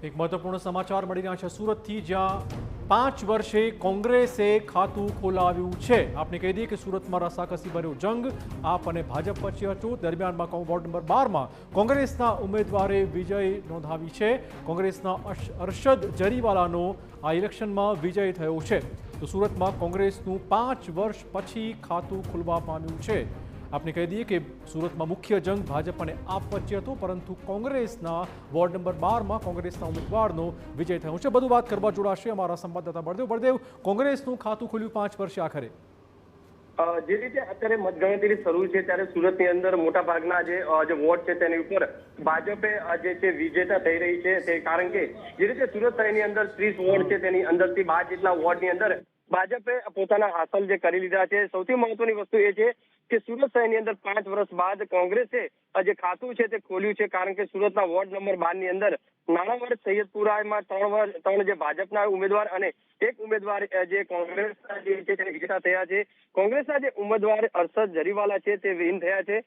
એક મહત્વપૂર્ણ સમાચાર મળી રહ્યા છે સુરતથી, જ્યાં 5 વર્ષે કોંગ્રેસે ખાતું ખોલાવ્યું છે. આપણે કહી દઈએ કે સુરતમાં રસાકસીભર્યો જંગ આપ અને ભાજપ વચ્ચે હતો. દરમિયાનમાં વોર્ડ નંબર 12માં કોંગ્રેસના ઉમેદવારે વિજય નોંધાવી છે. કોંગ્રેસના અરશદ જરીવાલાનો આ ઇલેક્શનમાં વિજય થયો છે. તો સુરતમાં કોંગ્રેસનું 5 વર્ષ પછી ખાતું ખુલવા પામ્યું છે. આપણે કહી દઈએ કે સુરતમાં મુખ્ય જંગ ભાજપ અને આપ વચ્ચે હતો, પરંતુ કોંગ્રેસના વોર્ડ નંબર 12માં કોંગ્રેસના ઉમેદવારનો વિજય થયો છે. બધું વાત કરવા જોડાશે અમારા સંવાદદાતા બળદેવ. કોંગ્રેસનું ખાતું ખુલ્યું 5 વર્ષે આખરે. જે રીતે અત્યારે મતગણતરી શરૂ છે ત્યારે સુરતની અંદર મોટા ભાગના જે વોટ છે તેની ઉપર ભાજપે જે છે વિજેતા થઈ રહી છે. તે કારણ કે જે રીતે સુરત શહેરની અંદર 30 વોર્ડ છે તેની અંદરથી 12 જેટલા વોર્ડની અંદર ભાજપે પોતાના હાંસલ જે કરી લીધા છે. સૌથી મહત્વની વસ્તુ એ છે કે સુરત શહેરની અંદર 5 વર્ષ બાદ કોંગ્રેસે જે ખાતું છે તે ખોલ્યું છે. કારણ કે સુરતના વોર્ડ નંબર 12 ની અંદર નાણાવડ સૈયદપુરામાં 3 જે ભાજપના ઉમેદવાર અને એક ઉમેદવાર જે કોંગ્રેસના જે છે તે વિજેતા થયા છે. કોંગ્રેસના જે ઉમેદવાર અરશદ જરીવાલા છે તે વિન થયા છે.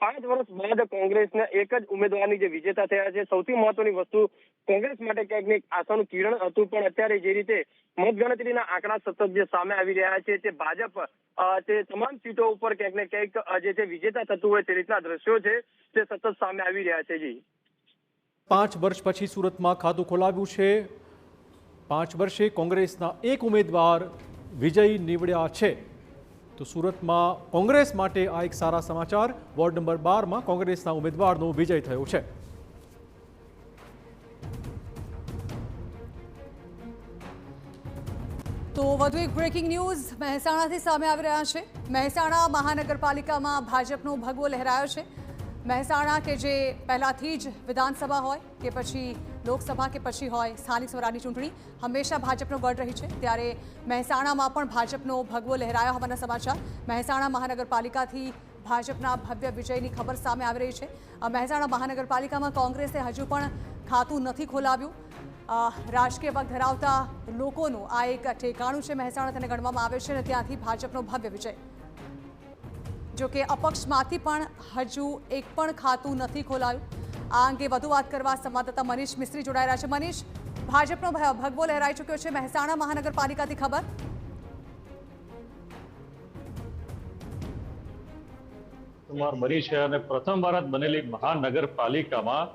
5 વર્ષ બાદ કોંગ્રેસના એક જ ઉમેદવારની જે વિજેતા થયા છે. સૌથી મહત્વની વસ્તુ કોંગ્રેસ માટે ક્યાંક ને આશાનું કિરણ હતું, પણ અત્યારે જે રીતે મતગણતરીના આંકડા સતત જે સામે આવી રહ્યા છે તે ભાજપ તે તમામ સીટો ઉપર ક્યાંક ને ક્યાંક જે વિજેતા થતું હોય તે રીતના દ્રશ્યો છે તે સતત સામે આવી રહ્યા છે. જી, 5 વર્ષ પછી સુરતમાં ખાતું ખોલાવ્યું છે. 5 વર્ષે કોંગ્રેસના એક ઉમેદવાર વિજય નીવડ્યા છે. તો સુરતમાં કોંગ્રેસ માટે આ એક સારા સમાચાર. વોર્ડ નંબર 12માં કોંગ્રેસના ઉમેદવારનો વિજય થયો છે. તો વધુ એક બ્રેકિંગ ન્યૂઝ મહેસાણાથી સામે આવી રહ્યા છે. મહેસાણા મહાનગરપાલિકામાં ભાજપનો ભગવો લહેરાયો છે. મહેસાણા કે જે પહેલાથી જ વિધાનસભા હોય કે પછી લોકસભા કે પછી હોય સ્થાનિક સ્વરાજની ચૂંટણી હંમેશા ભાજપનો ગઢ રહી છે, ત્યારે મહેસાણામાં પણ ભાજપનો ભગવો લહેરાયો હોવાના સમાચાર. મહેસાણા મહાનગરપાલિકાથી ભાજપના ભવ્ય વિજયની ખબર સામે આવી રહી છે. મહેસાણા મહાનગરપાલિકામાં કોંગ્રેસે હજુ પણ ખાતું નથી ખોલાવ્યું. રાજકીય પગ ધરાવતા લોકોનું આ એક ઠેકાણું છે. મહેસાણા તેને ગણવામાં આવે છે અને ત્યાંથી ભાજપનો ભવ્ય વિજય. જોકે અપક્ષમાંથી પણ હજુ એક પણ ખાતું નથી ખોલાયું. આ અંગે વધુ વાત કરવા સંવાદદાતા મનીષ મિસ્ત્રી જોડાઈ રહ્યા છે. મનીષ, ભાજપનો ભગવો લહેરાઈ ચૂક્યો છે. મહેસાણા મહાનગરપાલિકાથી ખબર? બની છે અને પ્રથમ વાર બનેલી મહાનગરપાલિકામાં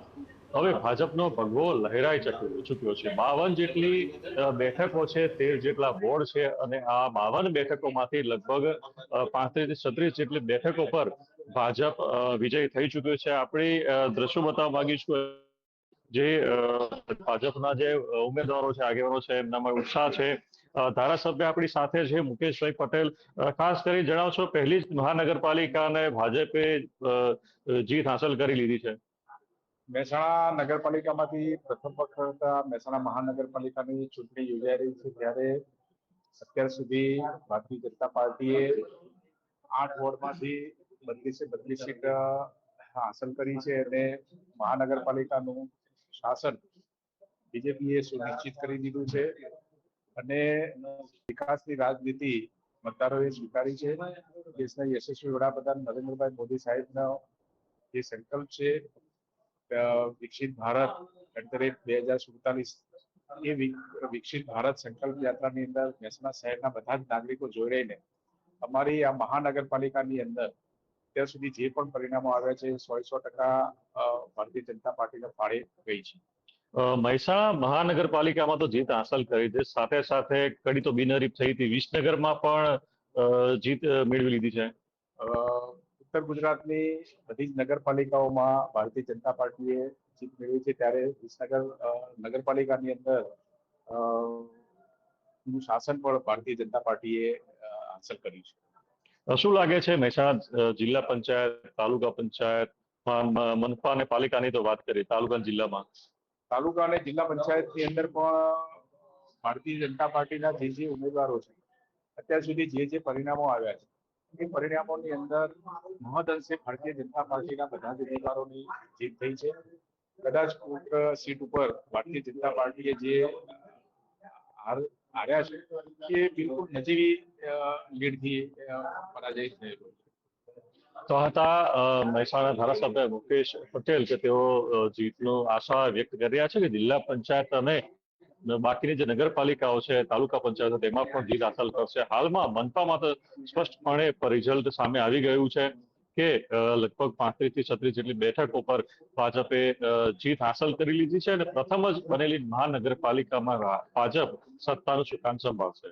હવે ભાજપનો ભગવો લહેરાઈ ચૂક્યો છે. 52 જેટલી બેઠકો છે, 13 જેટલા વોર્ડ છે અને આ 52 બેઠકોમાંથી લગભગ 35 થી 36 જેટલી બેઠકો પર ભાજપ વિજય થઈ ચૂક્યો છે. આપણી દ્રશ્યો બતાવવા માંગીશું. જે ભાજપના જે ઉમેદવારો છે, આગેવાનો છે, એમનામાં ઉત્સાહ છે. ધારાસભ્ય આપણી સાથે છે મુકેશભાઈ પટેલ. ખાસ કરી જણાવશો, પહેલી જ મહાનગરપાલિકાને ભાજપે જીત હાંસલ કરી લીધી છે. મહેસાણા નગરપાલિકામાંથી પ્રથમ વખત મહેસાણા મહાનગરપાલિકાની ચૂંટણી યોજાઈ રહી છે, ત્યારે અત્યાર સુધી ભારતીય જનતા પાર્ટીએ 8 વોર્ડમાંથી 32 સીટ હાંસલ કરી છે અને મહાનગરપાલિકાનું શાસન બીજેપીએ સુનિશ્ચિત કરી દીધું છે અને વિકાસની રાજનીતિ મતદારોએ સ્વીકારી છે. દેશના યશસ્વી વડાપ્રધાન નરેન્દ્રભાઈ મોદી સાહેબનો જે સંકલ્પ છે વિકસિત ભારત @2047, એ વિકસિત ભારત સંકલ્પ યાત્રાની અંદર મહેસાણા શહેરના બધા જ નાગરિકો જોઈ રહીને અમારી આ મહાનગરપાલિકાની અંદર અત્યાર સુધી જે પણ પરિણામો આવ્યા છે 100% ભારતીય જનતા પાર્ટીને ફાળે ગઈ છે. મહેસાણા મહાનગરપાલિકામાં તો જીત હાંસલ કરી છે, સાથે સાથે કડી તો બિનહરીફ થઈ હતી. વિસનગરમાં પણ જીત મેળવી લીધી છે. ઉત્તર ગુજરાતની બધી જ નગરપાલિકાઓમાં ભારતીય જનતા પાર્ટીએ જીત મેળવી છે, ત્યારે વિસનગર નગરપાલિકાની અંદર શાસન પણ ભારતીય જનતા પાર્ટીએ હાંસલ કર્યું છે. શું લાગે છે મહેસાણા જિલ્લા પંચાયત, તાલુકા પંચાયત, મનપા અને પાલિકાની તો વાત કરીએ, તાલુકા જિલ્લામાં તાલુકા અને જિલ્લા પંચાયતની અંદર પણ ભારતીય જનતા પાર્ટીના જે ઉમેદવારો છે, અત્યાર સુધી જે પરિણામો આવ્યા છે એ પરિણામોની અંદર મહદઅંશે ભારતીય જનતા પાર્ટીના બધા જ ઉમેદવારોની જીત થઈ છે. કદાચ કોઈક સીટ ઉપર ભારતીય જનતા પાર્ટીએ જે હાર્યા છે એ બિલકુલ નજીવી લીડથી પરાજય થયેલો છે. તો હતા મહેસાણા ધારાસભ્ય મુકેશ પટેલ કે તેઓ જીતનો આશા વ્યક્ત કરી રહ્યા છે કે જિલ્લા પંચાયત અને બાકીની જે નગરપાલિકાઓ છે, તાલુકા પંચાયતો, તેમાં પણ જીત હાંસલ કરશે. હાલમાં મનપામાં તો સ્પષ્ટપણે રિઝલ્ટ સામે આવી ગયું છે કે લગભગ 35 થી 36 જેટલી બેઠકો પર ભાજપે જીત હાંસલ કરી લીધી છે અને પ્રથમ જ બનેલી મહાનગરપાલિકામાં ભાજપ સત્તાનું સુકાન સંભાળશે.